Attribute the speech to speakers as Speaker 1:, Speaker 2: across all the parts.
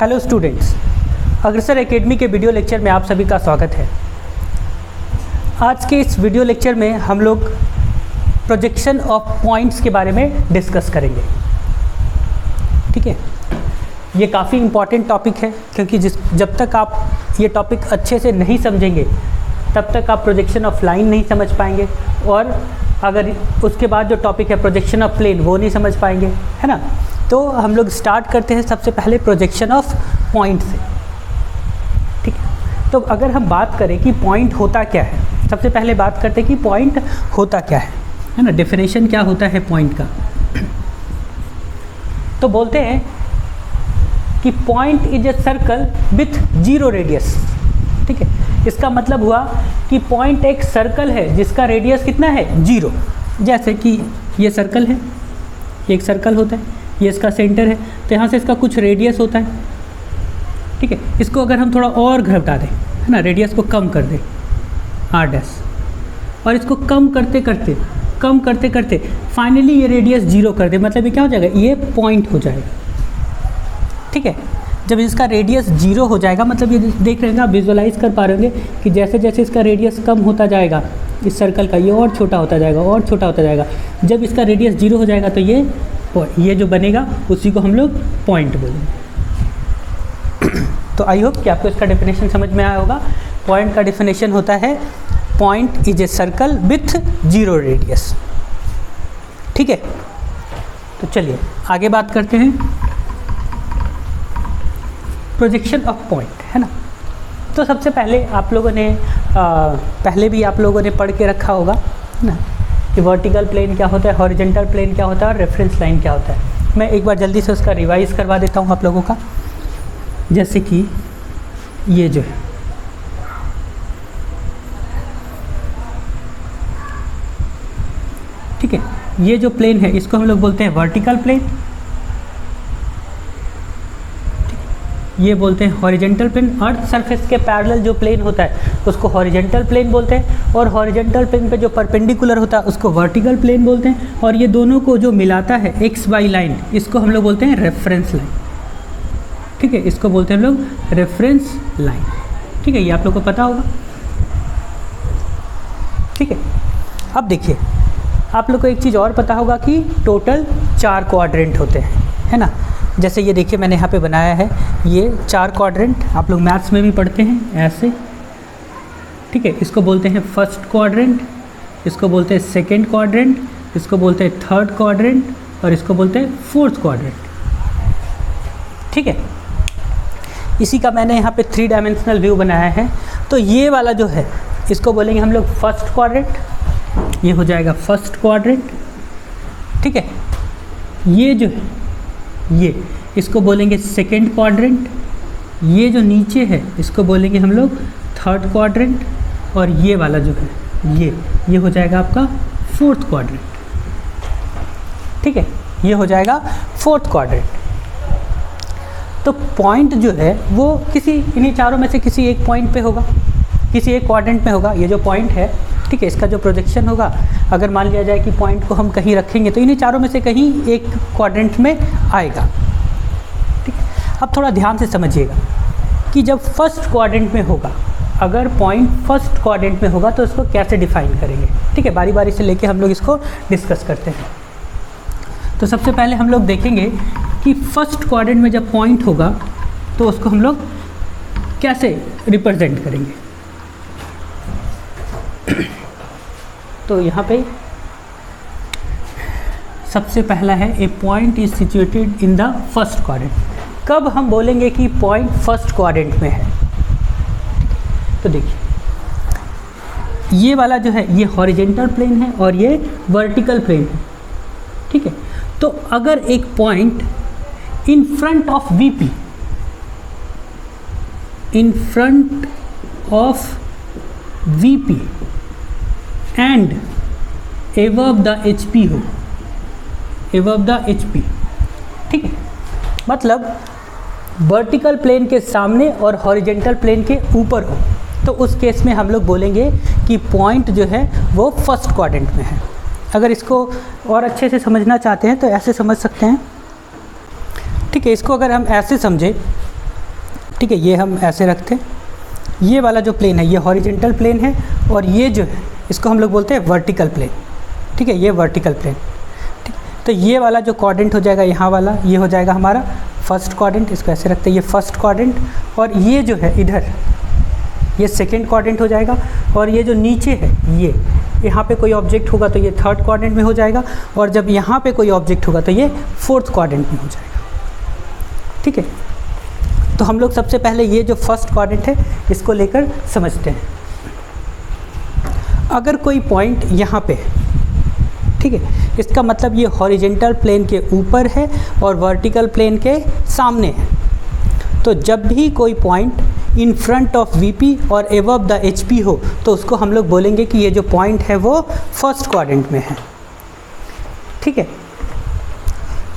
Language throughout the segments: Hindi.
Speaker 1: हेलो स्टूडेंट्स, अग्रसर एकेडमी के वीडियो लेक्चर में आप सभी का स्वागत है। आज के इस वीडियो लेक्चर में हम लोग प्रोजेक्शन ऑफ पॉइंट्स के बारे में डिस्कस करेंगे। ठीक है, ये काफ़ी इम्पॉर्टेंट टॉपिक है क्योंकि जब तक आप ये टॉपिक अच्छे से नहीं समझेंगे तब तक आप प्रोजेक्शन ऑफ लाइन नहीं समझ पाएंगे, और अगर उसके बाद जो टॉपिक है प्रोजेक्शन ऑफ प्लेन वो नहीं समझ पाएंगे, है ना। तो हम लोग स्टार्ट करते हैं सबसे पहले प्रोजेक्शन ऑफ पॉइंट से। ठीक है, तो अगर हम बात करें कि पॉइंट होता क्या है, सबसे पहले बात करते हैं कि पॉइंट होता क्या है ना। डेफिनेशन क्या होता है पॉइंट का, तो बोलते हैं कि point is a circle with zero radius. ठीक है, इसका मतलब हुआ कि पॉइंट एक सर्कल है जिसका रेडियस कितना है, जीरो। जैसे कि ये सर्कल है, एक सर्कल होता है, ये इसका सेंटर है, तो यहाँ से इसका कुछ रेडियस होता है। ठीक है, इसको अगर हम थोड़ा और घटा दें, है ना, रेडियस को कम कर दें आर डैश, और इसको कम करते करते फाइनली ये रेडियस जीरो कर दे, मतलब ये क्या हो जाएगा, ये पॉइंट हो जाएगा। ठीक है, जब इसका रेडियस जीरो हो जाएगा, मतलब ये देख रहे हैं, आप विजुअलाइज कर पा रहे होंगे कि जैसे जैसे इसका रेडियस कम होता जाएगा इस सर्कल का, ये और छोटा होता जाएगा और छोटा होता जाएगा। जब इसका रेडियस जीरो हो जाएगा तो ये जो बनेगा उसी को हम लोग पॉइंट बोलेंगे। तो आई होप कि आपको इसका डेफिनेशन समझ में आया होगा। पॉइंट का डेफिनेशन होता है point is a circle with zero radius. ठीक है, तो चलिए आगे बात करते हैं प्रोजेक्शन ऑफ पॉइंट, है ना। तो सबसे पहले आप लोगों ने पहले भी आप लोगों ने पढ़ के रखा होगा, है ना, कि वर्टिकल प्लेन क्या होता है, हॉरिजॉन्टल प्लेन क्या होता है और रेफरेंस लाइन क्या होता है। मैं एक बार जल्दी से उसका रिवाइज करवा देता हूँ आप लोगों का। जैसे कि ये जो है, ठीक है, ये जो प्लेन है इसको हम लोग बोलते हैं वर्टिकल प्लेन, ये बोलते हैं हॉरिजॉन्टल प्लेन। अर्थ सरफेस के पैरेलल जो प्लेन होता है उसको हॉरिजॉन्टल प्लेन बोलते हैं, और हॉरिजॉन्टल प्लेन पे जो परपेंडिकुलर होता है उसको वर्टिकल प्लेन बोलते हैं, और ये दोनों को जो मिलाता है एक्स वाई लाइन, इसको हम लोग बोलते हैं रेफरेंस लाइन। ठीक है, इसको बोलते हैं हम लोग रेफरेंस लाइन। ठीक है, ये आप लोग को पता होगा। ठीक है, अब देखिए आप लोग को एक चीज़ और पता होगा कि टोटल 4 क्वाड्रेंट होते हैं, है ना। जैसे ये देखिए मैंने यहाँ पे बनाया है, ये 4 क्वाड्रेंट आप लोग मैथ्स में भी पढ़ते हैं ऐसे। ठीक है, इसको बोलते हैं फर्स्ट क्वाड्रेंट, इसको बोलते हैं सेकंड क्वाड्रेंट, इसको बोलते हैं थर्ड क्वाड्रेंट, और इसको बोलते हैं फोर्थ क्वाड्रेंट। ठीक है, इसी का मैंने यहाँ पे 3 डायमेंशनल व्यू बनाया है। तो ये वाला जो है इसको बोलेंगे हम लोग फर्स्ट क्वाड्रेंट, ये हो जाएगा फर्स्ट क्वाड्रेंट। ठीक है, ये जो है ये इसको बोलेंगे सेकंड क्वाड्रेंट, ये जो नीचे है इसको बोलेंगे हम लोग थर्ड क्वाड्रेंट, और ये वाला जो है ये हो जाएगा आपका फोर्थ क्वाड्रेंट। ठीक है, ये हो जाएगा फोर्थ क्वाड्रेंट। तो पॉइंट जो है वो इन्हीं चारों में से किसी एक पॉइंट पे होगा, किसी एक क्वाड्रेंट में होगा ये जो पॉइंट है। ठीक है, इसका जो प्रोजेक्शन होगा, अगर मान लिया जाए कि पॉइंट को हम कहीं रखेंगे तो इन्हीं चारों में से कहीं एक क्वाड्रेंट में आएगा। ठीक है, अब थोड़ा ध्यान से समझिएगा कि जब फर्स्ट क्वाड्रेंट में होगा, अगर पॉइंट फर्स्ट क्वाड्रेंट में होगा तो इसको कैसे डिफाइन करेंगे। ठीक है, बारी बारी से लेके हम लोग इसको डिस्कस करते हैं। तो सबसे पहले हम लोग देखेंगे कि फर्स्ट क्वाड्रेंट में जब पॉइंट होगा तो उसको हम लोग कैसे रिप्रेजेंट करेंगे। तो यहाँ पे सबसे पहला है a point is situated in the first quadrant. कब हम बोलेंगे कि पॉइंट फर्स्ट क्वाड्रेंट में है, तो देखिए ये वाला जो है ये हॉरिजॉन्टल प्लेन है और ये वर्टिकल प्लेन है। ठीक है, तो अगर एक point in front of VP, in front of VP and above the HP हो, एबव द एचपी। ठीक है, मतलब वर्टिकल प्लेन के सामने और हॉरिजॉन्टल प्लेन के ऊपर हो, तो उस केस में हम लोग बोलेंगे कि पॉइंट जो है वो फर्स्ट क्वाड्रेंट में है। अगर इसको और अच्छे से समझना चाहते हैं तो ऐसे समझ सकते हैं। ठीक है, इसको अगर हम ऐसे समझें ठीक है, ये हम ऐसे रखते हैं। ये वाला जो प्लेन है ये हॉरिजेंटल प्लेन है, और ये जो है इसको हम लोग बोलते हैं वर्टिकल प्लेन। ठीक है, ये वर्टिकल प्लेन। ठीक, तो ये वाला जो क्वाड्रेंट हो जाएगा यहाँ वाला, ये हो जाएगा हमारा फर्स्ट क्वाड्रेंट, इसको ऐसे रखते हैं, ये फर्स्ट क्वाड्रेंट। और ये जो है इधर ये सेकेंड क्वाड्रेंट हो जाएगा, और ये जो नीचे है ये यहाँ पे कोई ऑब्जेक्ट होगा तो ये थर्ड क्वाड्रेंट में हो जाएगा, और जब यहाँ पे कोई ऑब्जेक्ट होगा तो ये फोर्थ क्वाड्रेंट में हो जाएगा। ठीक है, तो हम लोग सबसे पहले ये जो फर्स्ट क्वाड्रेंट है इसको लेकर समझते हैं। अगर कोई पॉइंट यहाँ पे, ठीक है, इसका मतलब ये हॉरिजेंटल प्लेन के ऊपर है और वर्टिकल प्लेन के सामने है। तो जब भी कोई point in front of VP और एबव द एचपी हो तो उसको हम लोग बोलेंगे कि ये जो पॉइंट है वो फर्स्ट क्वाड्रेंट में है। ठीक है,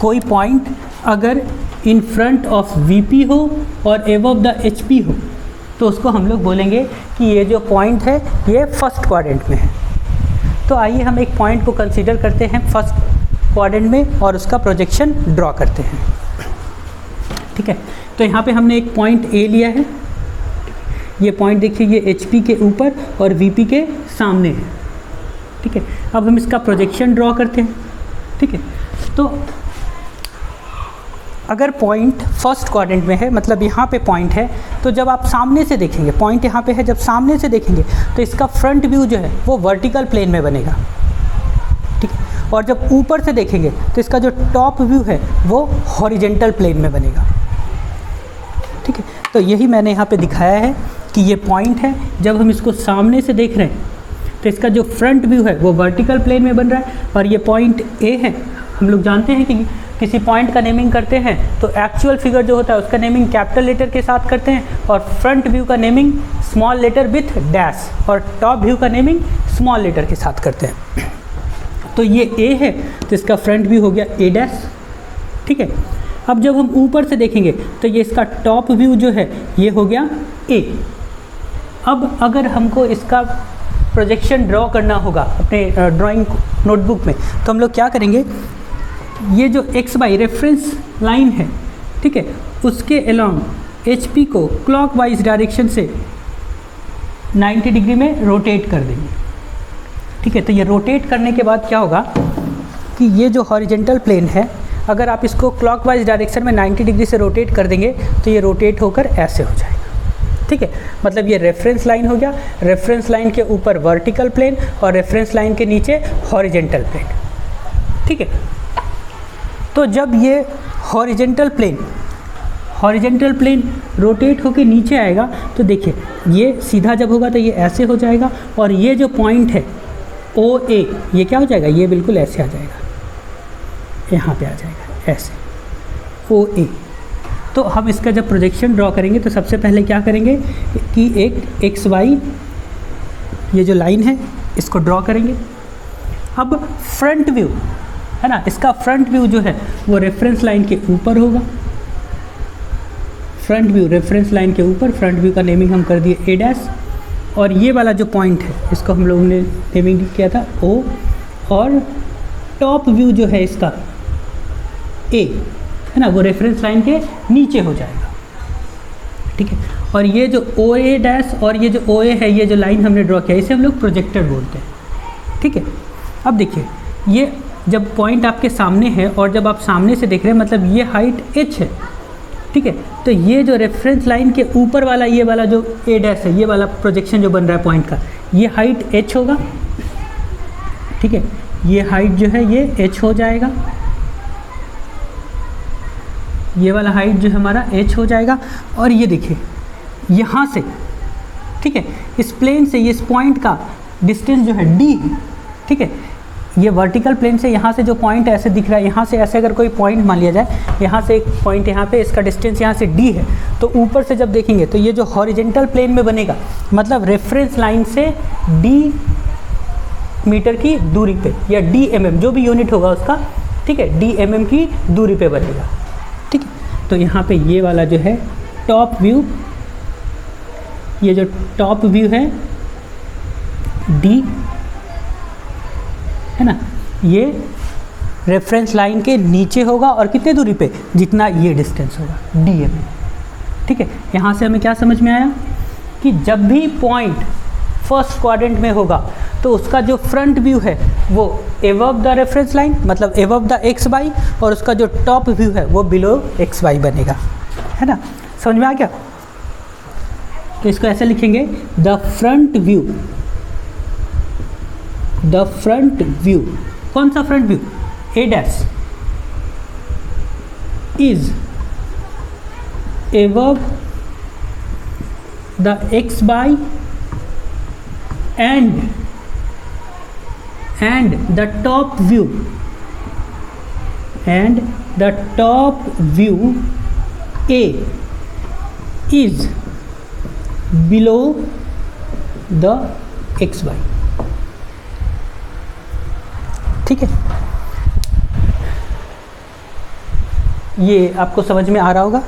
Speaker 1: कोई पॉइंट अगर इन फ्रंट ऑफ वीपी हो और एबव द एचपी हो तो उसको हम लोग बोलेंगे कि ये जो पॉइंट है ये फर्स्ट क्वाड्रेंट में है। तो आइए हम एक पॉइंट को कंसीडर करते हैं फर्स्ट क्वाड्रेंट में और उसका प्रोजेक्शन ड्रॉ करते हैं। ठीक है, तो यहाँ पे हमने एक पॉइंट ए लिया है। ये पॉइंट देखिए ये एचपी के ऊपर और वीपी के सामने है। ठीक है, अब हम इसका प्रोजेक्शन ड्रॉ करते हैं। ठीक है, तो अगर पॉइंट फर्स्ट क्वाड्रेंट में है, मतलब यहाँ पे पॉइंट है, तो जब आप सामने से देखेंगे, पॉइंट यहाँ पे है, जब सामने से देखेंगे तो इसका फ्रंट व्यू जो है वो वर्टिकल प्लेन में बनेगा। ठीक है, और जब ऊपर से देखेंगे तो इसका जो टॉप व्यू है वो हॉरिजेंटल प्लेन में बनेगा। ठीक है, तो यही मैंने यहाँ पे दिखाया है कि ये पॉइंट है, जब हम इसको सामने से देख रहे हैं तो इसका जो फ्रंट व्यू है वो वर्टिकल प्लेन में बन रहा है, और ये पॉइंट ए है। हम लोग जानते हैं कि किसी पॉइंट का नेमिंग करते हैं तो एक्चुअल फिगर जो होता है उसका नेमिंग कैपिटल लेटर के साथ करते हैं, और फ्रंट व्यू का naming small letter with dash, और टॉप व्यू का नेमिंग स्मॉल लेटर के साथ करते हैं। तो ये ए है तो इसका फ्रंट व्यू हो गया ए डैश। ठीक है, अब जब हम ऊपर से देखेंगे तो ये इसका टॉप व्यू जो है ये हो गया ए। अब अगर हमको इसका प्रोजेक्शन ड्रॉ करना होगा अपने ड्राइंग नोटबुक में, तो हम लोग क्या करेंगे, ये जो एक्स वाई रेफरेंस लाइन है, ठीक है, उसके अलोंग एचपी को क्लॉकवाइज डायरेक्शन से 90 डिग्री में रोटेट कर देंगे। ठीक है, तो ये रोटेट करने के बाद क्या होगा कि ये जो हॉरिजेंटल प्लेन है, अगर आप इसको क्लॉकवाइज डायरेक्शन में 90 डिग्री से रोटेट कर देंगे तो ये रोटेट होकर ऐसे हो जाएगा। ठीक है, मतलब ये रेफरेंस लाइन हो गया, रेफरेंस लाइन के ऊपर वर्टिकल प्लेन और रेफरेंस लाइन के नीचे हॉरिजेंटल प्लेन। ठीक है, तो जब ये हॉरिजेंटल प्लेन रोटेट होके नीचे आएगा तो देखिए ये सीधा जब होगा तो ये ऐसे हो जाएगा, और ये जो पॉइंट है ओ ए ये क्या हो जाएगा, ये बिल्कुल ऐसे आ जाएगा, यहाँ पे आ जाएगा ऐसे ओ ए। तो हम इसका जब प्रोजेक्शन ड्रॉ करेंगे तो सबसे पहले क्या करेंगे कि एक एक्स वाई ये जो लाइन है इसको ड्रॉ करेंगे। अब फ्रंट व्यू है ना, इसका फ्रंट व्यू जो है वो रेफरेंस लाइन के ऊपर होगा। फ्रंट व्यू रेफरेंस लाइन के ऊपर, फ्रंट व्यू का नेमिंग हम कर दिए ए डैश, और ये वाला जो पॉइंट है इसको हम लोगों ने नेमिंग किया था ओ, और टॉप व्यू जो है इसका ए है ना, वो रेफरेंस लाइन के नीचे हो जाएगा। ठीक है, और ये जो ओ ए डैश और ये जो ओ ए है, ये जो लाइन हमने ड्रॉ किया, इसे हम लोग प्रोजेक्टर बोलते हैं। ठीक है, अब देखिए ये जब पॉइंट आपके सामने है और जब आप सामने से देख रहे हैं, मतलब ये हाइट एच है। ठीक है, तो ये जो रेफरेंस लाइन के ऊपर वाला ये वाला जो ए डैश है, ये वाला प्रोजेक्शन जो बन रहा है पॉइंट का, ये हाइट एच होगा। ठीक है, ये हाइट जो है ये एच हो जाएगा, ये वाला हाइट जो हमारा एच हो जाएगा। और ये देखिए यहाँ से, ठीक है, इस प्लेन से इस पॉइंट का डिस्टेंस जो है डी है। ठीक है, ये वर्टिकल प्लेन से यहाँ से जो पॉइंट ऐसे दिख रहा है, यहाँ से ऐसे अगर कोई पॉइंट मान लिया जाए, यहाँ से एक पॉइंट यहाँ पे, इसका डिस्टेंस यहाँ से डी है, तो ऊपर से जब देखेंगे तो ये जो हॉरिजेंटल प्लेन में बनेगा, मतलब रेफरेंस लाइन से डी मीटर की दूरी पे, या डी एम जो भी यूनिट होगा उसका, ठीक है, डी एम की दूरी पे बनेगा। ठीक है, तो यहाँ पे ये वाला जो है टॉप व्यू, ये जो टॉप व्यू है डी है ना, ये रेफरेंस लाइन के नीचे होगा, और कितने दूरी पे, जितना ये डिस्टेंस होगा डी एम। ठीक है, यहाँ से हमें क्या समझ में आया कि जब भी पॉइंट फर्स्ट क्वाड्रेंट में होगा तो उसका जो फ्रंट व्यू है वो एबव द रेफरेंस लाइन, मतलब एबव द एक्स वाई, और उसका जो टॉप व्यू है वो बिलो एक्स वाई बनेगा, है ना। समझ में आ गया? तो इसको ऐसे लिखेंगे, the front view, the front view, कौन सा front view? A dash is above the x by and the top view, and the top view A is below the x y। ठीक है, ये आपको समझ में आ रहा होगा।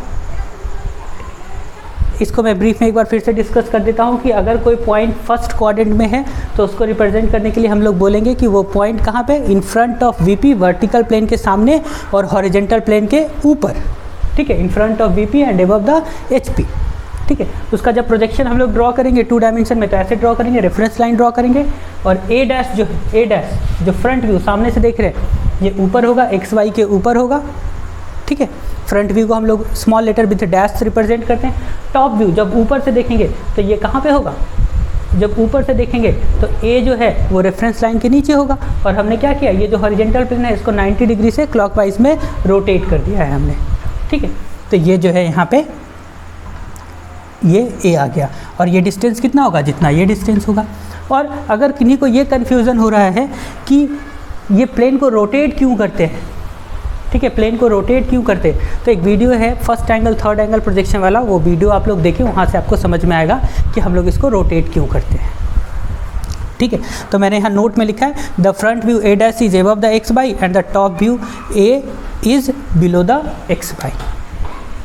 Speaker 1: इसको मैं ब्रीफ में एक बार फिर से डिस्कस कर देता हूँ कि अगर कोई पॉइंट फर्स्ट क्वाड्रेंट में है तो उसको रिप्रेजेंट करने के लिए हम लोग बोलेंगे कि वो पॉइंट कहाँ पे? In front of VP, vertical plane के सामने और हॉरिजेंटल प्लेन के ऊपर, ठीक है, in front of VP and above the HP, ठीक है। उसका जब प्रोजेक्शन हम लोग ड्रॉ करेंगे 2 डायमेंशन में तो ऐसे ड्रॉ करेंगे, रेफरेंस लाइन ड्रॉ करेंगे, और ए डैश जो है, ए डैश जो फ्रंट व्यू सामने से देख रहे हैं ये ऊपर होगा, एक्स वाई के ऊपर होगा, ठीक है। फ्रंट व्यू को हम लोग स्मॉल लेटर विथ डैश से रिप्रेजेंट करते हैं। टॉप व्यू जब ऊपर से देखेंगे तो ये कहाँ पे होगा? जब ऊपर से देखेंगे तो ए जो है वो रेफरेंस लाइन के नीचे होगा, और हमने क्या किया, ये जो हॉरिजेंटल प्लेन है इसको 90 डिग्री से क्लॉकवाइज में रोटेट कर दिया है हमने, ठीक है। तो ये जो है यहाँ पे ये ए आ गया, और ये डिस्टेंस कितना होगा? जितना ये डिस्टेंस होगा। और अगर किन्हीं को ये कन्फ्यूज़न हो रहा है कि ये प्लेन को रोटेट क्यों करते हैं, ठीक है, प्लेन को रोटेट क्यों करते हैं, तो एक वीडियो है first angle third angle projection वाला, वो वीडियो आप लोग देखें, वहाँ से आपको समझ में आएगा कि हम लोग इसको रोटेट क्यों करते हैं, ठीक है। तो मैंने यहाँ नोट में लिखा है, the front view A dash is above the X Y and the top view A is below the X Y,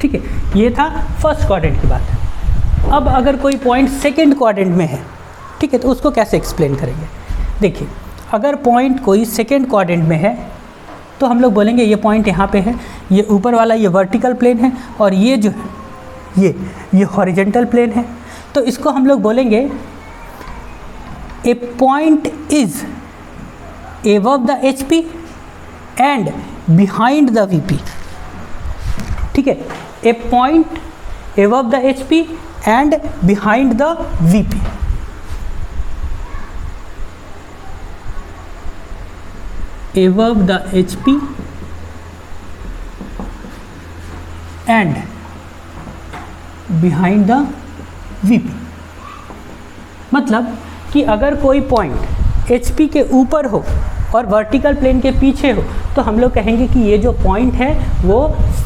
Speaker 1: ठीक है। ये था फर्स्ट क्वाड्रेंट की बात। अब अगर कोई पॉइंट सेकेंड क्वाड्रेंट में है, ठीक है, तो उसको कैसे एक्सप्लेन करेंगे? देखिए, अगर पॉइंट कोई सेकेंड क्वाड्रेंट में है तो हम लोग बोलेंगे ये पॉइंट यहाँ पे है, ये ऊपर वाला ये वर्टिकल प्लेन है, और ये जो है ये हॉरिजेंटल प्लेन है। तो इसको हम लोग बोलेंगे a point is above the HP and behind the VP, ठीक है। A point above the HP and behind the VP. above the HP and behind the VP। मतलब कि अगर कोई पॉइंट HP के ऊपर हो और वर्टिकल प्लेन के पीछे हो तो हम लोग कहेंगे कि ये जो पॉइंट है वो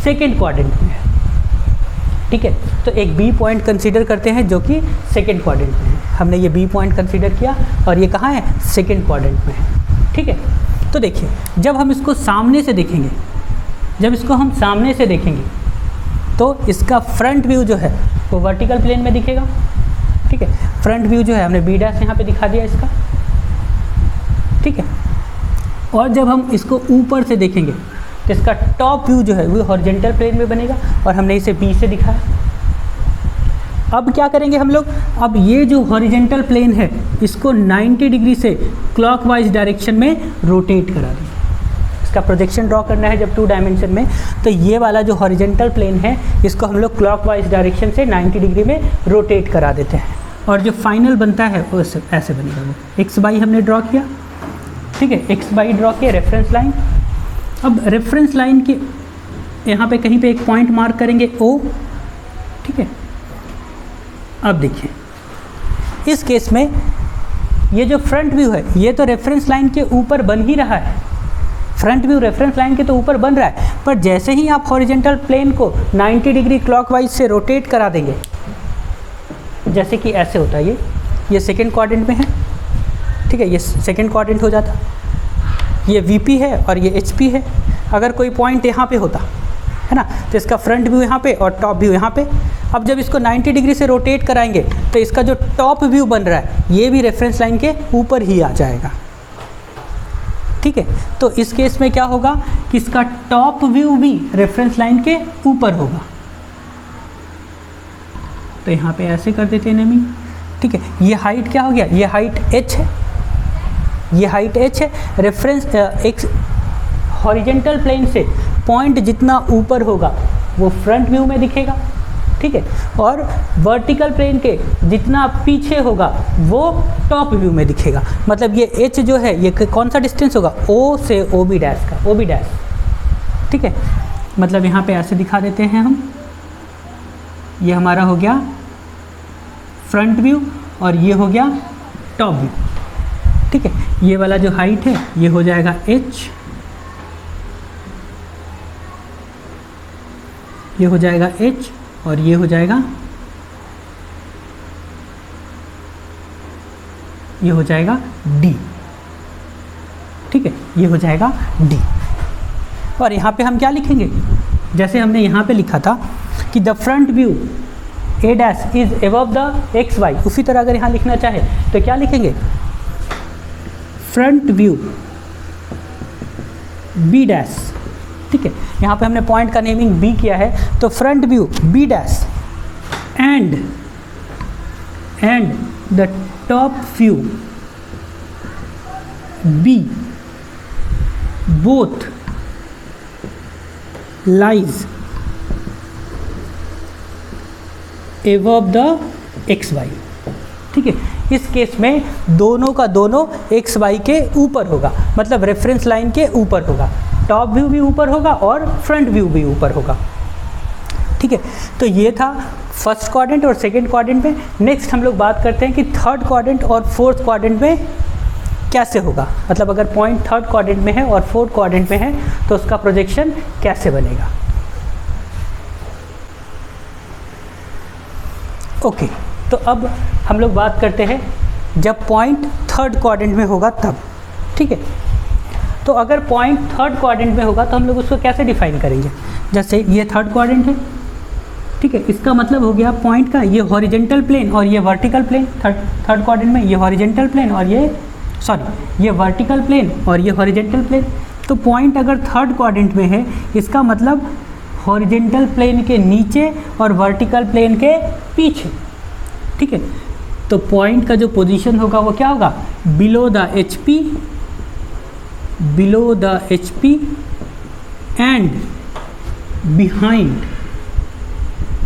Speaker 1: सेकेंड क्वाड्रेंट में है, ठीक है। तो एक बी पॉइंट कंसीडर करते हैं जो कि सेकेंड क्वाड्रेंट में है। हमने ये बी पॉइंट कंसीडर किया और ये कहाँ है? सेकेंड क्वाड्रेंट में है, ठीक है। तो देखिए, जब हम इसको सामने से देखेंगे, जब इसको हम सामने से देखेंगे तो इसका फ्रंट व्यू जो है वो वर्टिकल प्लेन में दिखेगा, ठीक है। फ्रंट व्यू जो है हमने बी डैश यहाँ पे दिखा दिया इसका, ठीक है। और जब हम इसको ऊपर से देखेंगे तो इसका टॉप व्यू जो है वो हॉरिजेंटल प्लेन में बनेगा, और हमने इसे बी से दिखाया। अब क्या करेंगे हम लोग? अब ये जो हॉरिजेंटल प्लेन है इसको 90 डिग्री से क्लॉकवाइज डायरेक्शन में रोटेट करा देंगे। इसका प्रोजेक्शन ड्रॉ करना है जब 2 डायमेंशन में, तो ये वाला जो हॉरिजेंटल प्लेन है इसको हम लोग क्लॉकवाइज डायरेक्शन से 90 डिग्री में रोटेट करा देते हैं, और जो फाइनल बनता है वो ऐसे बनेगा। वो एक्स वाई हमने ड्रॉ किया, ठीक है, एक्स वाई ड्रॉ किया, रेफरेंस लाइन। अब रेफरेंस लाइन के यहाँ पे कहीं पे एक पॉइंट मार्क करेंगे ओ, ठीक है। अब देखिए, इस केस में ये जो फ्रंट व्यू है ये तो रेफरेंस लाइन के ऊपर बन ही रहा है, फ्रंट व्यू रेफरेंस लाइन के तो ऊपर बन रहा है, पर जैसे ही आप हॉरिजेंटल प्लेन को 90 डिग्री क्लॉकवाइज से रोटेट करा देंगे, जैसे कि ऐसे होता है, ये सेकेंड क्वाड्रेंट में है, ठीक है, ये सेकेंड क्वाड्रेंट हो जाता, ये वीपी है और ये एचपी है। अगर कोई पॉइंट यहाँ पे होता है ना, तो इसका फ्रंट व्यू यहाँ पे और टॉप व्यू यहाँ पे। अब जब इसको 90 डिग्री से रोटेट कराएंगे तो इसका जो टॉप व्यू बन रहा है ये भी रेफरेंस लाइन के ऊपर ही आ जाएगा, ठीक है। तो इस केस में क्या होगा कि इसका टॉप व्यू भी रेफरेंस लाइन के ऊपर होगा, तो यहाँ पे ऐसे कर देते हैं नेमिंग, ठीक है। ये हाइट क्या हो गया, ये हाइट h है, ये हाइट h है। रेफरेंस एक हॉरिजेंटल प्लेन से पॉइंट जितना ऊपर होगा वो फ्रंट व्यू में दिखेगा, ठीक है, और वर्टिकल प्लेन के जितना पीछे होगा वो टॉप व्यू में दिखेगा। मतलब ये h जो है ये कौन सा डिस्टेंस होगा, O से OB डैश का, OB डैश, ठीक है। मतलब यहाँ पे ऐसे दिखा देते हैं हम, ये हमारा हो गया फ्रंट व्यू और ये हो गया टॉप व्यू, ठीक है। ये वाला जो हाइट है ये हो जाएगा h, ये हो जाएगा h और ये हो जाएगा, ये हो जाएगा d, ठीक है, ये हो जाएगा d। और यहाँ पे हम क्या लिखेंगे, जैसे हमने यहाँ पे लिखा था कि the front view a dash is above the X Y, उसी तरह अगर यहाँ लिखना चाहे तो क्या लिखेंगे, फ्रंट व्यू b डैश, ठीक है। यहाँ पे हमने पॉइंट का नेमिंग b किया है, तो front view b dash and the top view b both lies above the X Y, ठीक है। इस केस में दोनों का दोनों एक्स वाई के ऊपर होगा, मतलब रेफरेंस लाइन के ऊपर होगा, टॉप व्यू भी ऊपर होगा और फ्रंट व्यू भी ऊपर होगा, ठीक है। तो ये था फर्स्ट क्वाड्रेंट और सेकंड क्वाड्रेंट में। नेक्स्ट हम लोग बात करते हैं कि थर्ड क्वाड्रेंट और फोर्थ क्वाड्रेंट में कैसे होगा, मतलब अगर पॉइंट थर्ड क्वाड्रेंट में है और फोर्थ क्वाड्रेंट में है तो उसका प्रोजेक्शन कैसे बनेगा। ओके, तो अब हम लोग बात करते हैं जब पॉइंट थर्ड क्वाड्रेंट में होगा तब, ठीक है। तो अगर पॉइंट थर्ड क्वाड्रेंट में होगा तो हम लोग उसको कैसे डिफाइन करेंगे, जैसे ये थर्ड क्वाड्रेंट है, ठीक है, इसका मतलब हो गया पॉइंट का ये हॉरिजेंटल प्लेन और ये वर्टिकल प्लेन, थर्ड क्वाड्रेंट में ये हॉरिजेंटल प्लेन और ये वर्टिकल प्लेन और ये हॉरिजेंटल प्लेन। तो पॉइंट अगर थर्ड क्वाड्रेंट में है इसका मतलब हॉरिजेंटल प्लेन के नीचे और वर्टिकल प्लेन के पीछे, ठीक है। तो पॉइंट का जो पोजीशन होगा वो क्या होगा, below the H P and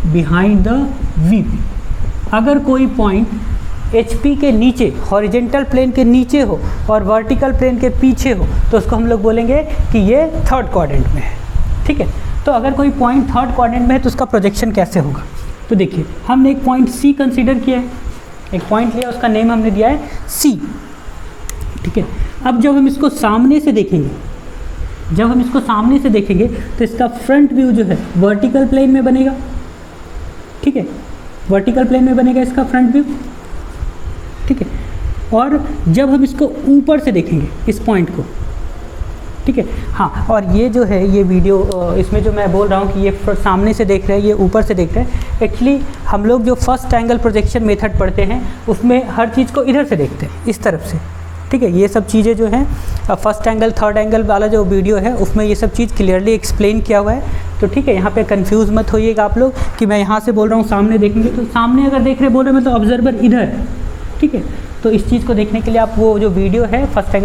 Speaker 1: behind the V P. अगर कोई पॉइंट एच पी के नीचे, हॉरिजेंटल प्लेन के नीचे हो और वर्टिकल प्लेन के पीछे हो तो उसको हम लोग बोलेंगे कि ये थर्ड क्वाड्रेंट में है, ठीक है। तो अगर कोई पॉइंट थर्ड क्वाड्रेंट में है तो उसका प्रोजेक्शन कैसे होगा, तो देखिए हमने एक पॉइंट सी कंसीडर किया है, एक पॉइंट लिया उसका नेम हमने दिया है सी, ठीक है। अब जब हम इसको सामने से देखेंगे, तो इसका फ्रंट व्यू जो है वर्टिकल प्लेन में बनेगा, ठीक है, वर्टिकल प्लेन में बनेगा इसका फ्रंट व्यू, ठीक है। और जब हम इसको ऊपर से देखेंगे इस पॉइंट को, ठीक है, हाँ, और ये जो है ये वीडियो इसमें जो मैं बोल रहा हूँ कि ये सामने से देख रहे हैं, ये ऊपर से देख रहे हैं, एक्चुअली हम लोग जो फर्स्ट एंगल प्रोजेक्शन मेथड पढ़ते हैं उसमें हर चीज़ को इधर से देखते हैं, इस तरफ से, ठीक है। ये सब चीज़ें जो हैं फर्स्ट एंगल थर्ड एंगल वाला जो वीडियो है उसमें ये सब चीज़ क्लियरली एक्सप्लेन किया हुआ है, तो ठीक है। यहाँ पे कंफ्यूज मत होइएगा आप लोग कि मैं यहाँ से बोल रहा हूँ सामने देखेंगे, तो सामने अगर देख रहे बोल रहे मतलब ऑब्जर्वर इधर है, ठीक है। तो इस चीज़ को देखने के लिए आप वो जो वीडियो है फर्स्ट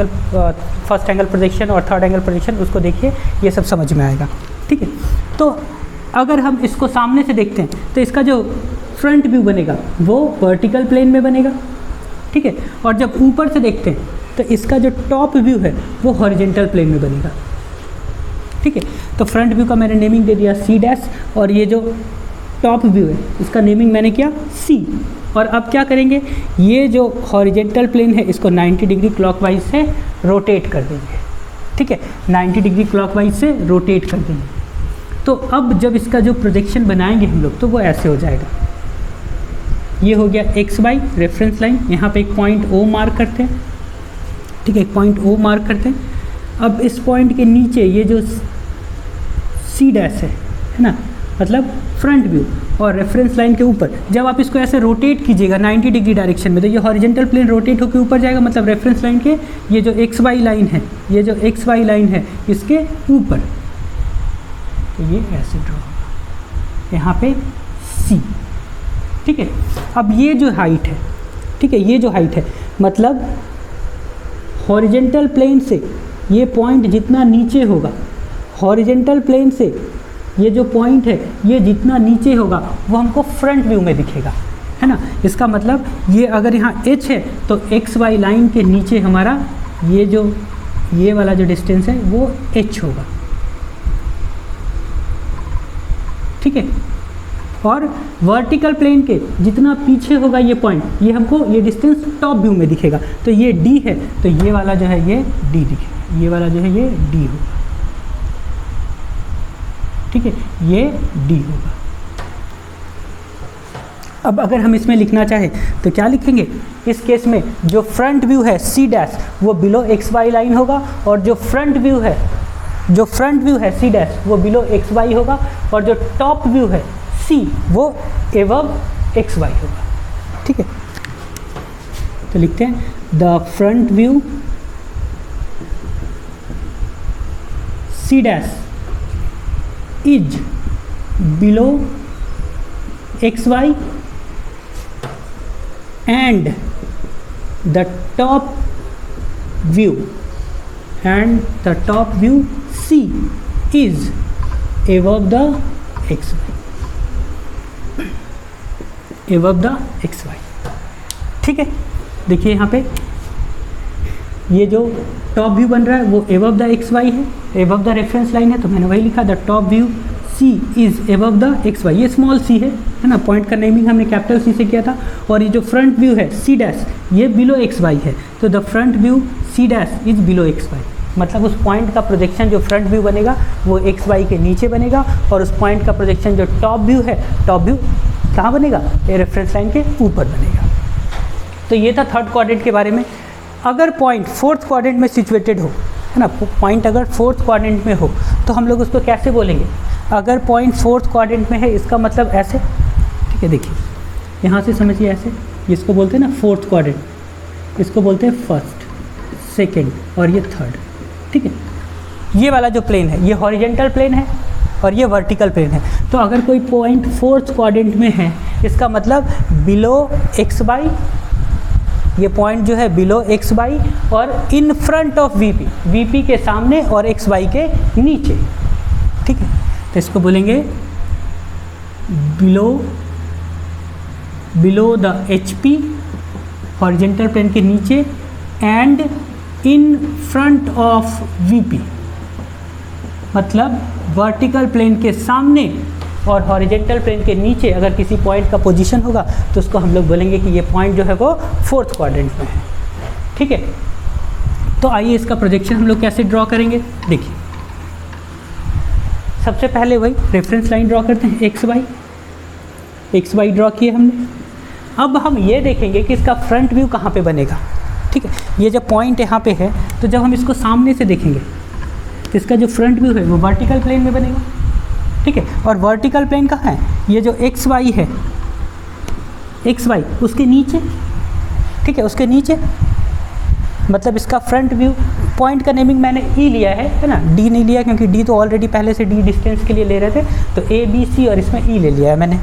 Speaker 1: एंगल प्रोजेक्शन और थर्ड एंगल प्रोजेक्शन उसको देखिए, ये सब समझ में आएगा, ठीक है। तो अगर हम इसको सामने से देखते हैं तो इसका जो फ्रंट व्यू बनेगा वो वर्टिकल प्लेन में बनेगा, ठीक है। और जब ऊपर से देखते हैं तो इसका जो टॉप व्यू है वो हॉरिजेंटल प्लेन में बनेगा, ठीक है। तो फ्रंट व्यू का मैंने नेमिंग दे दिया सी डैश और ये जो टॉप व्यू है इसका नेमिंग मैंने किया सी। और अब क्या करेंगे, ये जो हॉरिजेंटल प्लेन है इसको 90 डिग्री क्लॉकवाइज से रोटेट कर देंगे, ठीक है, 90 डिग्री क्लॉकवाइज से रोटेट कर देंगे। तो अब जब इसका जो प्रोजेक्शन बनाएंगे हम लोग तो वो ऐसे हो जाएगा, ये हो गया एक्स वाई रेफरेंस लाइन, यहाँ पे एक पॉइंट ओ मार्क करते हैं, ठीक है, एक पॉइंट ओ मार्क करते हैं। अब इस पॉइंट के नीचे ये जो सी डैश है ना, मतलब फ्रंट व्यू, और रेफरेंस लाइन के ऊपर जब आप इसको ऐसे रोटेट कीजिएगा 90 डिग्री डायरेक्शन में तो ये हॉरिजेंटल प्लेन रोटेट होकर ऊपर जाएगा, मतलब रेफरेंस लाइन के ये जो एक्स वाई लाइन है, ये जो एक्स वाई लाइन है इसके ऊपर, तो ये ऐसे ड्रॉ होगा यहाँ पे सी, ठीक है। अब ये जो हाइट है, ठीक है, ये जो हाइट है मतलब हॉरिजेंटल प्लेन से ये पॉइंट जितना नीचे होगा, हॉरिजेंटल प्लेन से ये जो पॉइंट है ये जितना नीचे होगा वो हमको फ्रंट व्यू में दिखेगा, है ना। इसका मतलब ये अगर यहाँ h है तो एक्स वाई लाइन के नीचे हमारा ये वाला जो डिस्टेंस है वो h होगा, ठीक है। और वर्टिकल प्लेन के जितना पीछे होगा ये पॉइंट, ये हमको ये डिस्टेंस टॉप व्यू में दिखेगा। तो ये d है तो ये वाला जो है ये d दिखेगा, ये वाला जो है ये d होगा, ठीक है, ये d होगा। अब अगर हम इसमें लिखना चाहें तो क्या लिखेंगे, इस केस में जो फ्रंट व्यू है c डैश वो बिलो एक्स वाई लाइन होगा, और जो फ्रंट व्यू है c डैश वो बिलो एक्स वाई होगा, और जो टॉप व्यू है c वो एबव एक्स वाई होगा, ठीक है। तो लिखते हैं the front view c dash is below X Y and the top view C is above the xy, ठीक है। देखिए यहाँ पे ये जो टॉप व्यू बन रहा है वो एबव द xy है, एबव द रेफरेंस लाइन है, तो मैंने वही लिखा the top view C is above the xy, ये स्मॉल c है ना, पॉइंट का नेमिंग हमने कैपिटल C से किया था। और ये जो फ्रंट व्यू है C डैश ये बिलो xy है, तो the front view C dash is below xy, मतलब उस पॉइंट का प्रोजेक्शन जो फ्रंट व्यू बनेगा वो xy के नीचे बनेगा, और उस पॉइंट का प्रोजेक्शन जो टॉप व्यू है, टॉप व्यू कहाँ बनेगा, ये रेफरेंस लाइन के ऊपर बनेगा। तो ये था थर्ड क्वाड्रेंट के बारे में। अगर पॉइंट फोर्थ क्वाड्रेंट में सिचुएटेड हो, है ना, पॉइंट अगर फोर्थ क्वाड्रेंट में हो तो हम लोग उसको कैसे बोलेंगे। अगर पॉइंट फोर्थ क्वाड्रेंट में है इसका मतलब ऐसे, ठीक है, देखिए यहाँ से समझिए ऐसे, इसको बोलते हैं ना फोर्थ क्वाड्रेंट, इसको बोलते हैं फर्स्ट, सेकंड और ये थर्ड, ठीक है। ये वाला जो प्लेन है ये हॉरिजेंटल प्लेन है और ये वर्टिकल प्लेन है। तो अगर कोई पॉइंट फोर्थ क्वाड्रेंट में है इसका मतलब बिलो एक्स वाई, ये पॉइंट जो है बिलो एक्स वाई और इन फ्रंट ऑफ वीपी, वीपी के सामने और एक्स वाई के नीचे, ठीक है। तो इसको बोलेंगे below the HP, horizontal plane के नीचे, and in front of VP, मतलब वर्टिकल प्लेन के सामने और हॉरिजेंटल प्लेन के नीचे अगर किसी पॉइंट का पोजीशन होगा तो उसको हम लोग बोलेंगे कि ये पॉइंट जो है वो फोर्थ क्वाड्रेंट में है, ठीक है। तो आइए इसका प्रोजेक्शन हम लोग कैसे ड्रॉ करेंगे। देखिए सबसे पहले वही रेफरेंस लाइन ड्रॉ करते हैं, एक्स वाई ड्रॉ किए हमने। अब हम ये देखेंगे कि इसका फ्रंट व्यू कहाँ पे बनेगा, ठीक है। ये जब पॉइंट यहाँ पे है तो जब हम इसको सामने से देखेंगे तो इसका जो फ्रंट व्यू है वो वर्टिकल प्लेन में बनेगा, ठीक है। और वर्टिकल प्लेन कहाँ है, ये जो एक्स वाई है, एक्स वाई उसके नीचे, ठीक है, उसके नीचे, मतलब इसका फ्रंट व्यू, पॉइंट का नेमिंग मैंने ई लिया है ना, डी नहीं लिया क्योंकि डी तो ऑलरेडी पहले से डी डिस्टेंस के लिए ले रहे थे, तो ए बी सी और इसमें ई ले लिया है मैंने,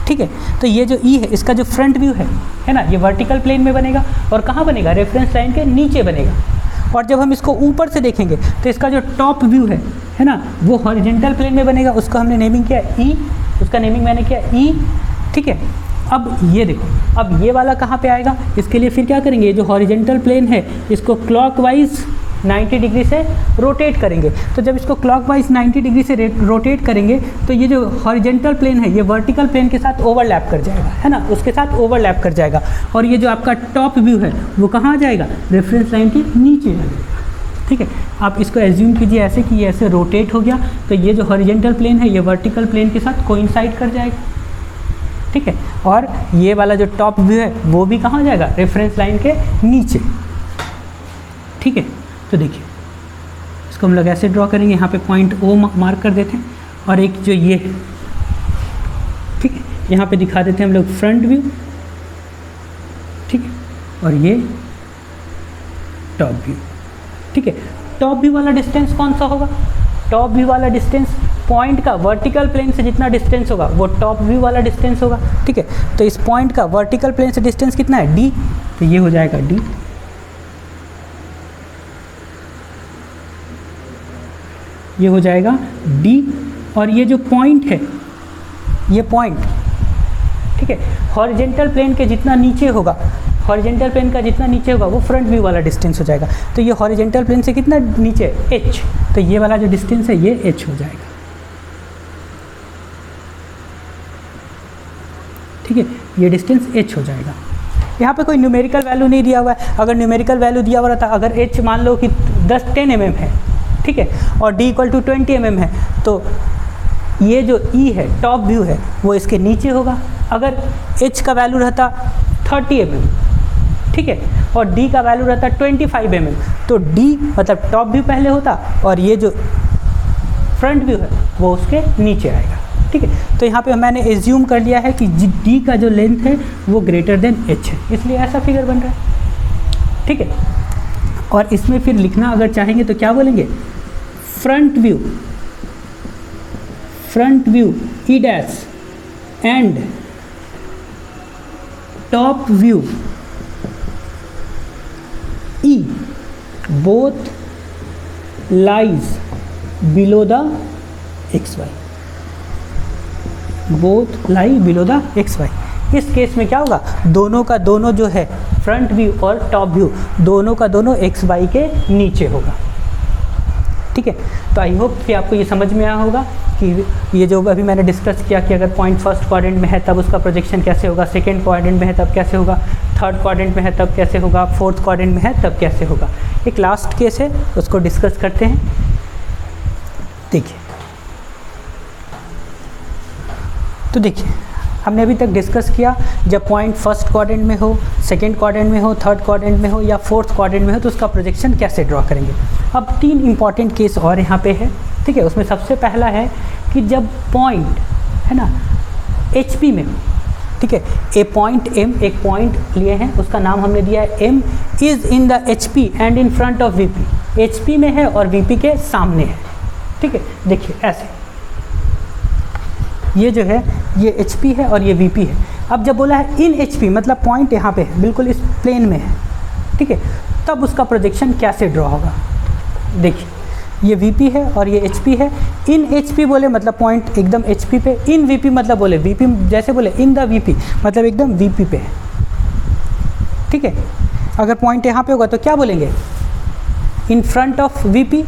Speaker 1: ठीक है। तो ये जो ई है इसका जो फ्रंट व्यू है ना, ये वर्टिकल प्लेन में बनेगा और कहाँ बनेगा, रेफरेंस लाइन के नीचे बनेगा। और जब हम इसको ऊपर से देखेंगे तो इसका जो टॉप व्यू है ना, वो हॉरिजेंटल प्लेन में बनेगा, उसका हमने नेमिंग किया ई, उसका नेमिंग मैंने किया ई, ठीक है। अब ये देखो, अब ये वाला कहाँ पे आएगा, इसके लिए फिर क्या करेंगे, ये जो हॉरिजेंटल प्लेन है इसको क्लॉकवाइज 90 डिग्री से रोटेट करेंगे। तो जब इसको क्लॉकवाइज 90 डिग्री से रोटेट करेंगे तो ये जो हॉरिजेंटल प्लेन है ये वर्टिकल प्लेन के साथ ओवरलैप कर जाएगा, है ना, उसके साथ ओवरलैप कर जाएगा। और ये जो आपका टॉप व्यू है वो कहाँ आ जाएगा, रेफरेंस लाइन के नीचे आ जाएगा, ठीक है। आप इसको एज्यूम कीजिए ऐसे कि ये ऐसे रोटेट हो गया, तो ये जो हॉरिजेंटल प्लेन है ये वर्टिकल प्लेन के साथ कोइंसाइड कर जाएगा, ठीक है। और ये वाला जो टॉप व्यू है वो भी कहाँ जाएगा, रेफरेंस लाइन के नीचे, ठीक है। तो देखिए इसको हम लोग ऐसे ड्रॉ करेंगे, यहाँ पे पॉइंट ओ मार्क कर देते हैं, और एक जो ये, ठीक है, यहाँ पे दिखा देते हैं हम लोग फ्रंट व्यू, ठीक है, और ये टॉप व्यू, ठीक है। टॉप व्यू वाला डिस्टेंस कौन सा होगा, टॉप व्यू वाला डिस्टेंस पॉइंट का वर्टिकल प्लेन से जितना डिस्टेंस होगा वो टॉप व्यू वाला डिस्टेंस होगा, ठीक है। तो इस पॉइंट का वर्टिकल प्लेन से डिस्टेंस कितना है, d, तो ये हो जाएगा d। ये हो जाएगा d, और ये जो पॉइंट है, ये पॉइंट, ठीक है, हॉरिजेंटल प्लेन के जितना नीचे होगा, हॉरिजेंटल प्लेन का जितना नीचे होगा वो फ्रंट व्यू वाला डिस्टेंस हो जाएगा। तो ये हॉरिजेंटल प्लेन से कितना नीचे, h, तो ये वाला जो डिस्टेंस है ये h हो जाएगा, ठीक है, ये डिस्टेंस h हो जाएगा। यहाँ पे कोई न्यूमेरिकल वैल्यू नहीं दिया हुआ है। अगर न्यूमेरिकल वैल्यू दिया हुआ था, अगर h मान लो कि 10 mm है, ठीक है, और d = 20 mm है, तो ये जो E है, टॉप व्यू है, वो इसके नीचे होगा। अगर h का वैल्यू रहता 30 mm, ठीक है, और d का वैल्यू रहता 25 mm, तो d मतलब टॉप व्यू पहले होता और ये जो फ्रंट व्यू है वो उसके नीचे आएगा, ठीक है। तो यहाँ पे मैंने एज्यूम कर लिया है कि d का जो लेंथ है वो ग्रेटर देन h है, इसलिए ऐसा फिगर बन रहा है, ठीक है। और इसमें फिर लिखना अगर चाहेंगे तो क्या बोलेंगे, front view E dash and top view E both lies below the xy, both lie below the xy। इस केस में क्या होगा, दोनों का दोनों जो है फ्रंट व्यू और टॉप व्यू दोनों का दोनों xy के नीचे होगा, ठीक है। तो आई होप कि आपको ये समझ में आया होगा कि ये जो अभी मैंने डिस्कस किया कि अगर पॉइंट फर्स्ट क्वाड्रेंट में है तब उसका प्रोजेक्शन कैसे होगा, सेकंड क्वाड्रेंट में है तब कैसे होगा, थर्ड क्वाड्रेंट में है तब कैसे होगा, फोर्थ क्वाड्रेंट में है तब कैसे होगा। एक लास्ट केस है उसको डिस्कस करते हैं। देखिए, तो देखिए हमने अभी तक डिस्कस किया जब पॉइंट फर्स्ट क्वाड्रेंट में हो, सेकंड क्वाड्रेंट में हो, थर्ड क्वाड्रेंट में हो या फोर्थ क्वाड्रेंट में हो तो उसका प्रोजेक्शन कैसे ड्रॉ करेंगे। अब 3 इंपॉर्टेंट केस और यहाँ पे है, ठीक है। उसमें सबसे पहला है कि जब पॉइंट है ना HP में हो, ठीक है, ए पॉइंट M, एक पॉइंट लिए हैं, उसका नाम हमने दिया है M is in the HP and in front of VP, HP में है और VP के सामने है, ठीक है। देखिए ऐसे, ये जो है ये HP है और ये VP है। अब जब बोला है इन HP मतलब पॉइंट यहाँ पे है, बिल्कुल इस प्लेन में है, ठीक है, तब उसका प्रोजेक्शन कैसे ड्रॉ होगा। देखिए ये VP है और ये HP है। इन HP बोले मतलब पॉइंट एकदम HP पे, इन VP मतलब बोले VP, जैसे बोले इन द VP मतलब एकदम VP पे है, ठीक है। अगर पॉइंट यहाँ पे होगा तो क्या बोलेंगे, इन फ्रंट ऑफ VP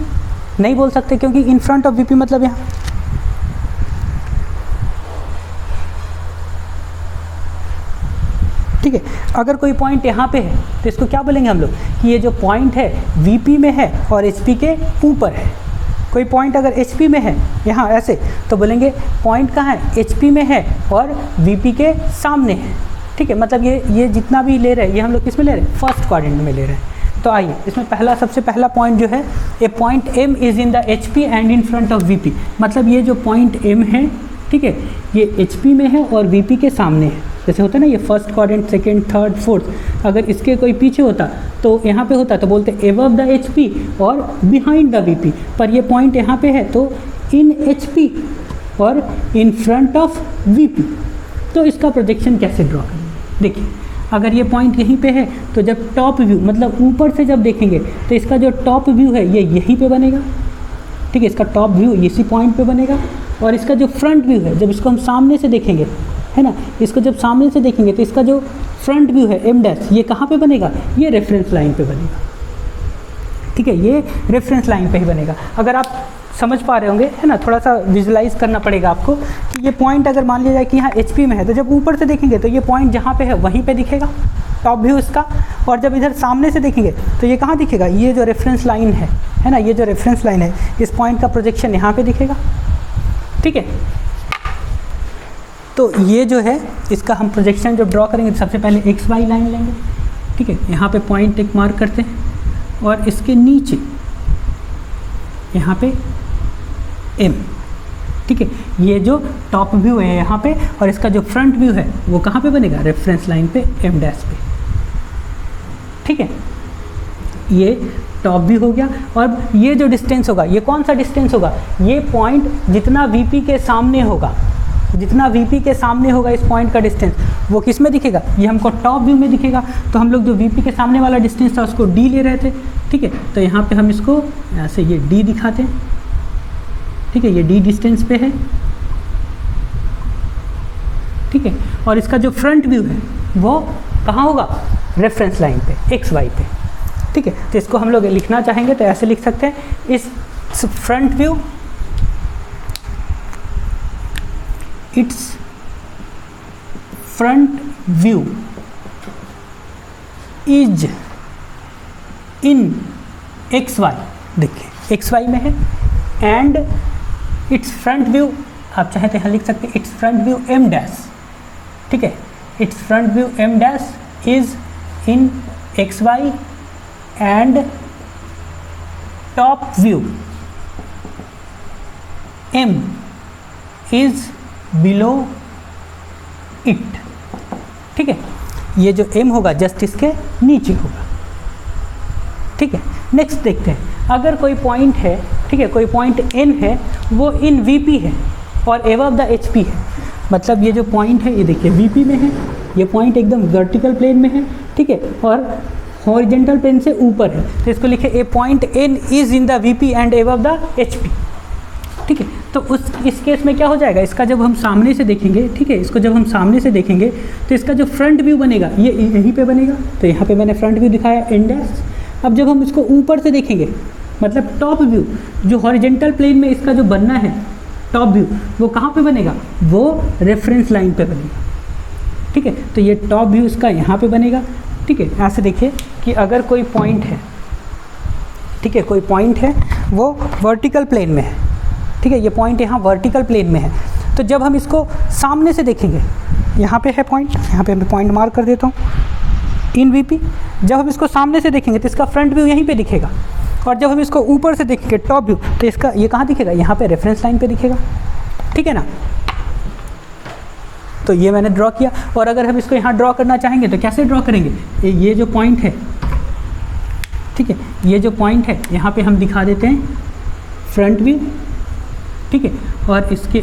Speaker 1: नहीं बोल सकते क्योंकि इन फ्रंट ऑफ VP मतलब यहाँ, ठीक है। अगर कोई पॉइंट यहाँ पे है तो इसको क्या बोलेंगे हम लोग कि ये जो पॉइंट है VP में है और HP के ऊपर है। कोई पॉइंट अगर HP में है यहाँ ऐसे तो बोलेंगे पॉइंट कहाँ है, HP में है और VP के सामने है, ठीक है। मतलब ये जितना भी ले रहे हैं ये हम लोग किस में ले रहे हैं, फर्स्ट क्वाड्रेंट में ले रहे हैं। तो आइए इसमें सबसे पहला पॉइंट जो है, a point M is in the HP and in front of VP, मतलब ये जो पॉइंट M है, ठीक है, ये HP में है और VP के सामने है। जैसे होता है ना ये first quadrant, second, third, fourth, अगर इसके कोई पीछे होता तो यहाँ पे होता तो बोलते एबव द HP और बिहाइंड द VP, पर ये पॉइंट यहाँ पे है तो इन HP और इन फ्रंट ऑफ VP। तो इसका प्रोजेक्शन कैसे ड्रॉ करेंगे। देखिए अगर ये पॉइंट यहीं पे है तो जब टॉप व्यू मतलब ऊपर से जब देखेंगे तो इसका जो टॉप व्यू है ये यहीं पे बनेगा, ठीक है, इसका टॉप व्यू इसी पॉइंट पे बनेगा। और इसका जो फ्रंट व्यू है जब इसको हम सामने से देखेंगे, है ना, इसको जब सामने से देखेंगे तो इसका जो फ्रंट व्यू है M डैश, ये कहाँ पे बनेगा, ये रेफरेंस लाइन पे बनेगा, ठीक है, ये रेफरेंस लाइन पे ही बनेगा। अगर आप समझ पा रहे होंगे, है ना, थोड़ा सा विजुलाइज करना पड़ेगा आपको कि ये पॉइंट अगर मान लिया जाए कि यहाँ HP में है तो जब ऊपर से देखेंगे तो ये पॉइंट जहाँ पे है वहीं पे दिखेगा टॉप व्यू इसका, और जब इधर सामने से देखेंगे तो ये कहाँ दिखेगा, ये जो रेफरेंस लाइन है ना, ये जो रेफरेंस लाइन है इस पॉइंट का प्रोजेक्शन यहाँ पे दिखेगा, ठीक है। तो ये जो है इसका हम प्रोजेक्शन जब ड्रॉ करेंगे तो सबसे पहले XY लाइन लेंगे, ठीक है, यहाँ पे पॉइंट एक मार्क करते हैं और इसके नीचे यहाँ पे M, ठीक है, ये जो टॉप व्यू है यहाँ पे और इसका जो फ्रंट व्यू है वो कहाँ पे बनेगा, रेफरेंस लाइन पे M डैश पे, ठीक है। ये टॉप व्यू हो गया। और ये जो डिस्टेंस होगा, ये कौन सा डिस्टेंस होगा, ये पॉइंट जितना वीपी के सामने होगा, जितना वीपी के सामने होगा इस पॉइंट का डिस्टेंस, वो किस में दिखेगा, ये हमको टॉप व्यू में दिखेगा। तो हम लोग जो वीपी के सामने वाला डिस्टेंस था उसको डी ले रहे थे, ठीक है। तो यहाँ पे हम इसको ऐसे ये डी दिखाते हैं, ठीक है, ये डी डिस्टेंस पे है, ठीक है। और इसका जो फ्रंट व्यू है वो कहाँ होगा, रेफरेंस लाइन पे, एक्स वाई पे, ठीक है। तो इसको हम लोग लिखना चाहेंगे तो ऐसे लिख सकते हैं, इस front view, it's front view is in X Y, देखिए एक्स वाई में है, एंड इट्स फ्रंट व्यू, आप चाहें तो यहाँ लिख सकते हैं it's front view M dash, ठीक है, it's front view M dash is in X Y and top view M is below it, ठीक है। ये जो एम होगा जस्ट इसके नीचे होगा, ठीक है। नेक्स्ट देखते हैं, अगर कोई पॉइंट है, ठीक है, कोई पॉइंट एन है, वो इन वीपी है और एबव द एचपी है, मतलब ये जो पॉइंट है ये देखिए वीपी में है, ये पॉइंट एकदम वर्टिकल प्लेन में है, ठीक है, और हॉरिजेंटल प्लेन से ऊपर है। तो इसको लिखे a point N is in the VP and above the HP, ठीक है। तो इस केस में क्या हो जाएगा, इसका जब हम सामने से देखेंगे, ठीक है, इसको जब हम सामने से देखेंगे तो इसका जो फ्रंट व्यू बनेगा ये यहीं पे बनेगा। तो यहाँ पे मैंने फ्रंट व्यू दिखाया एन डैश। अब जब हम इसको ऊपर से देखेंगे, मतलब टॉप व्यू, जो हॉरिजेंटल प्लेन में इसका जो बनना है टॉप व्यू, वो कहाँ पे बनेगा, वो रेफरेंस लाइन पे बनेगा, ठीक है। तो ये टॉप व्यू इसका यहाँ पे बनेगा, ठीक है। ऐसे देखिए कि अगर कोई पॉइंट है, ठीक है, कोई पॉइंट है वो वर्टिकल प्लेन में है, ठीक है, ये पॉइंट यहाँ वर्टिकल प्लेन में है। तो जब हम इसको सामने से देखेंगे, यहाँ पे है पॉइंट, यहाँ पे मैं पॉइंट मार्क कर देता हूँ इन वीपी। जब हम इसको सामने से देखेंगे तो इसका फ्रंट व्यू यहीं पे दिखेगा, और जब हम इसको ऊपर से देखेंगे टॉप व्यू, तो इसका ये कहाँ दिखेगा, यहाँ पे रेफरेंस लाइन पे दिखेगा, ठीक है ना। तो ये मैंने ड्रॉ किया, और अगर हम इसको यहाँ ड्रॉ करना चाहेंगे तो कैसे ड्रॉ करेंगे, ये जो पॉइंट है, ठीक है, ये जो पॉइंट है यहाँ पे हम दिखा देते हैं फ्रंट व्यू, ठीक है, और इसके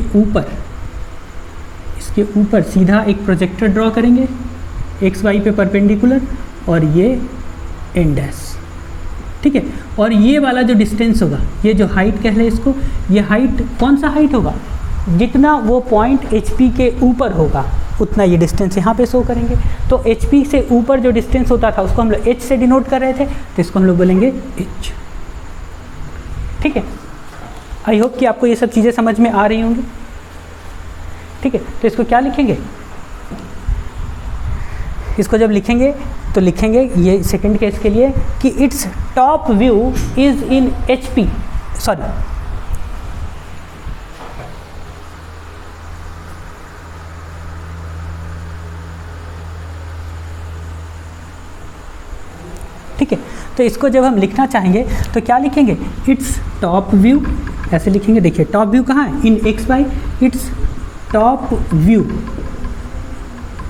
Speaker 1: ऊपर सीधा एक प्रोजेक्टर ड्रॉ करेंगे एक्स वाई पे परपेंडिकुलर, और ये एन डैश, ठीक है। और ये वाला जो डिस्टेंस होगा, ये जो हाइट कह रहे हैं इसको, ये हाइट कौन सा हाइट होगा, जितना वो पॉइंट एचपी के ऊपर होगा उतना ये डिस्टेंस यहाँ पे शो करेंगे। तो एचपी से ऊपर जो डिस्टेंस होता था उसको हम लोग एच से डिनोट कर रहे थे, तो इसको हम लोग बोलेंगे एच, ठीक है। आई होप कि आपको ये सब चीज़ें समझ में आ रही होंगी, ठीक है। तो इसको क्या लिखेंगे, इसको जब लिखेंगे तो लिखेंगे ये सेकंड केस के लिए कि it's top view is in HP, sorry, ठीक है। तो इसको जब हम लिखना चाहेंगे तो क्या लिखेंगे, इट्स टॉप व्यू, ऐसे लिखेंगे, देखिए टॉप व्यू कहाँ है, in X Y, it's top view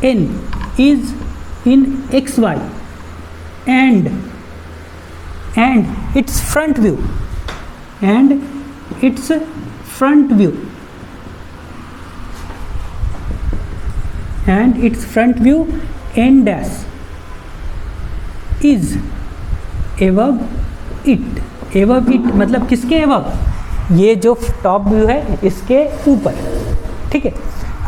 Speaker 1: N is in X Y and it's front view N dash is above it, मतलब किसके एबव, ये जो टॉप व्यू है इसके ऊपर, ठीक है।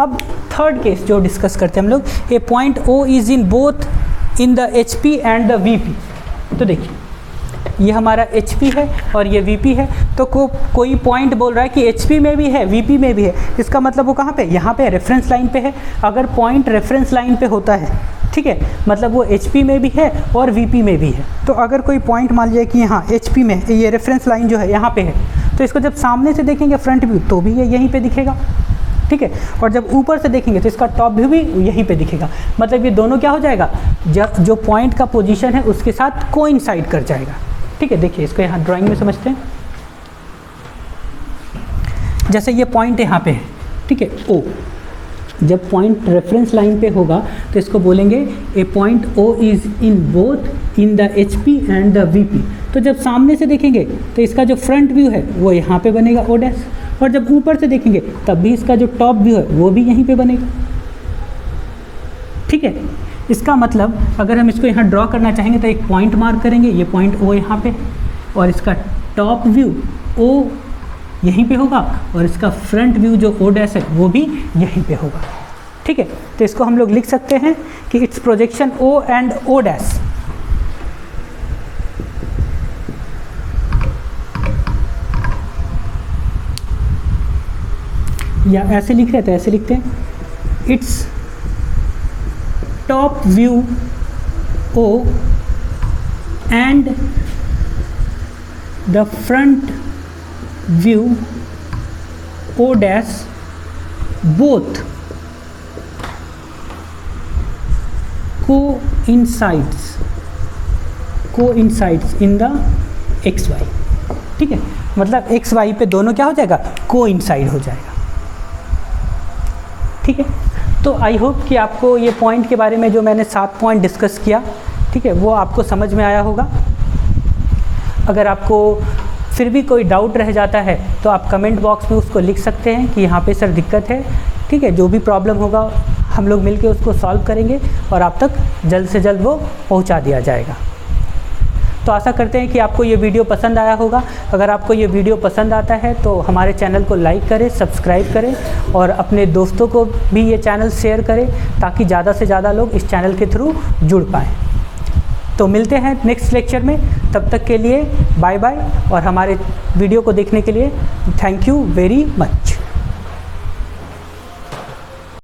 Speaker 1: अब थर्ड केस जो डिस्कस करते हैं हम लोग, a point O is in both in the H P and the V P. तो देखिए ये हमारा एच पी है और ये वी पी है, तो कोई पॉइंट बोल रहा है कि एच पी में भी है वी पी में भी है, इसका मतलब वो कहाँ पे, यहाँ पे रेफरेंस लाइन पे है। अगर पॉइंट रेफरेंस लाइन पे होता है, ठीक है, मतलब वो एच पी में भी है और वी पी में भी है। तो अगर कोई पॉइंट मान लिया कि यहाँ एच पी में ये रेफरेंस लाइन जो है यहाँ पे है, तो इसको जब सामने से देखेंगे फ्रंट व्यू तो भी ये यहीं पे दिखेगा, ठीक है, और जब ऊपर से देखेंगे तो इसका टॉप व्यू भी यहीं पे दिखेगा। मतलब ये दोनों क्या हो जाएगा, जो पॉइंट का पोजीशन है उसके साथ कोइंसाइड कर जाएगा, ठीक है। देखिए इसको यहाँ ड्राइंग में समझते हैं, जैसे ये पॉइंट यहाँ पे है, ठीक है, ओ, जब पॉइंट रेफरेंस लाइन पे होगा तो इसको बोलेंगे a point O is in both in the HP and the VP। तो जब सामने से देखेंगे तो इसका जो फ्रंट व्यू है वो यहाँ पे बनेगा O डैश, और जब ऊपर से देखेंगे तब भी इसका जो टॉप व्यू है वो भी यहीं पे बनेगा। ठीक है, इसका मतलब अगर हम इसको यहाँ ड्रॉ करना चाहेंगे तो एक पॉइंट मार्क करेंगे, ये पॉइंट O यहाँ पे, और इसका टॉप व्यू O यहीं पे होगा और इसका फ्रंट व्यू जो O डैश है वो भी यहीं पे होगा। ठीक है, तो इसको हम लोग लिख सकते हैं कि it's projection O and O dash या ऐसे लिख रहे थे, ऐसे लिखते हैं it's top view O and the front view O dash both coincides in the XY। ठीक है, मतलब XY पे दोनों क्या हो जाएगा, कोइंसाइड हो जाएगा। ठीक है, तो आई होप कि आपको ये पॉइंट के बारे में जो मैंने 7 पॉइंट डिस्कस किया, ठीक है, वो आपको समझ में आया होगा। अगर आपको फिर भी कोई डाउट रह जाता है तो आप कमेंट बॉक्स में उसको लिख सकते हैं कि यहाँ पे सर दिक्कत है। ठीक है, जो भी प्रॉब्लम होगा हम लोग मिलके उसको सॉल्व करेंगे और आप तक जल्द से जल्द वो पहुँचा दिया जाएगा। तो आशा करते हैं कि आपको ये वीडियो पसंद आया होगा। अगर आपको ये वीडियो पसंद आता है तो हमारे चैनल को लाइक करें, सब्सक्राइब करें और अपने दोस्तों को भी ये चैनल शेयर करें ताकि ज़्यादा से ज़्यादा लोग इस चैनल के थ्रू जुड़ पाएँ। तो मिलते हैं नेक्स्ट लेक्चर में, तब तक के लिए बाय बाय, और हमारे वीडियो को देखने के लिए थैंक यू वेरी मच।